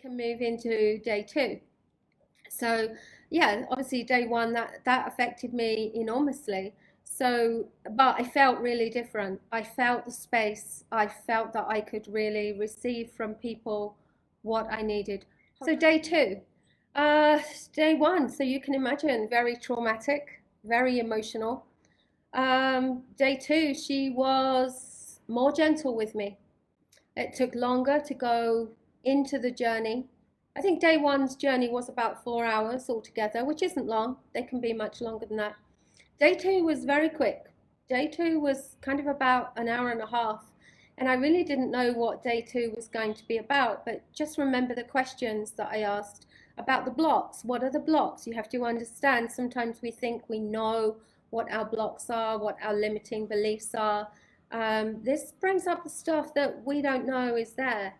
can move into day two. So yeah, obviously day one that affected me enormously. So, but I felt really different. I felt the space. I felt that I could really receive from people what I needed. So day two, uh, day one. So you can imagine, very traumatic, very emotional. Day two, she was more gentle with me. It took longer to go into the journey. I think day one's journey was about 4 hours altogether, which isn't long. They can be much longer than that. Day two was very quick. Day two was kind of about an hour and a half. And I really didn't know what day two was going to be about, but just remember the questions that I asked about the blocks. What are the blocks? You have to understand, sometimes we think we know what our blocks are, what our limiting beliefs are. This brings up the stuff that we don't know is there.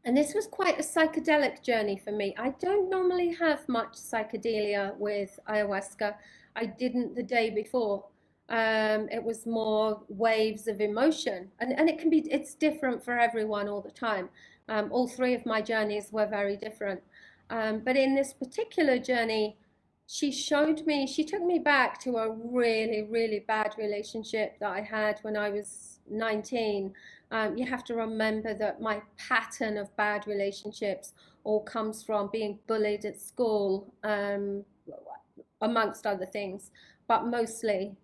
And this was quite a psychedelic journey for me. I don't normally have much psychedelia with ayahuasca. I didn't the day before. It was more waves of emotion, and it's different for everyone all the time. All three of my journeys were very different. But in this particular journey, she took me back to a really, really bad relationship that I had when I was 19. You have to remember that my pattern of bad relationships all comes from being bullied at school, amongst other things, but mostly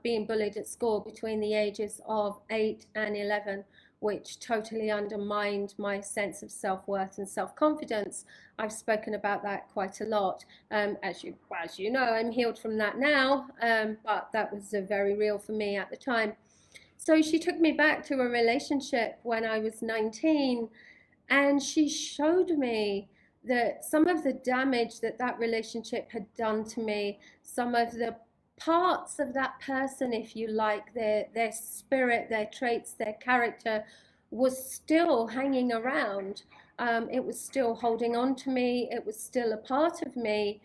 being bullied at school between the ages of 8 and 11, which totally undermined my sense of self-worth and self-confidence. I've spoken about that quite a lot. As you know, I'm healed from that now, but that was very real for me at the time. So she took me back to a relationship when I was 19, and she showed me that some of the damage that relationship had done to me, some of the parts of that person, if you like, their spirit, their traits, their character, was still hanging around. It was still holding on to me. It was still a part of me,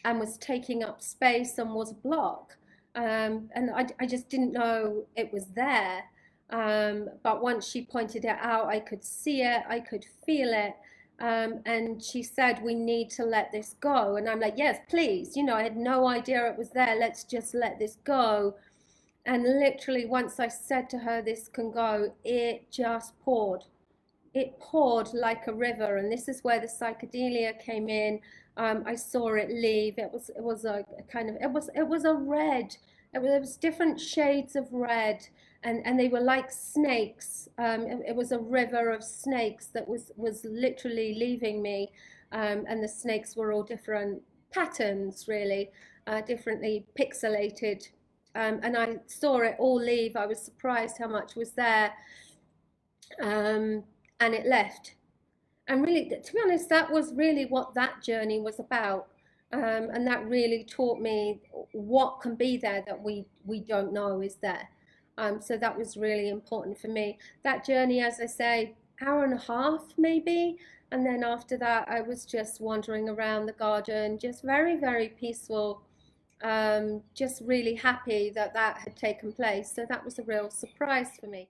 and was taking up space and was a block. And I just didn't know it was there. But once she pointed it out, I could see it, I could feel it. And she said, we need to let this go. And I'm like, yes, please. You know, I had no idea it was there. Let's just let this go. And literally, once I said to her, this can go, it just poured. It poured like a river. And this is where the psychedelia came in. I saw it leave. It was a kind of, it was a red. It was different shades of red. And they were like snakes. It was a river of snakes that was literally leaving me. And the snakes were all different patterns, really, differently pixelated. And I saw it all leave. I was surprised how much was there. And it left. And really, to be honest, that was really what that journey was about. And that really taught me what can be there that we don't know is there. So that was really important for me. That journey, as I say, hour and a half maybe. And then after that, I was just wandering around the garden, just very, very peaceful. Just really happy that had taken place. So that was a real surprise for me.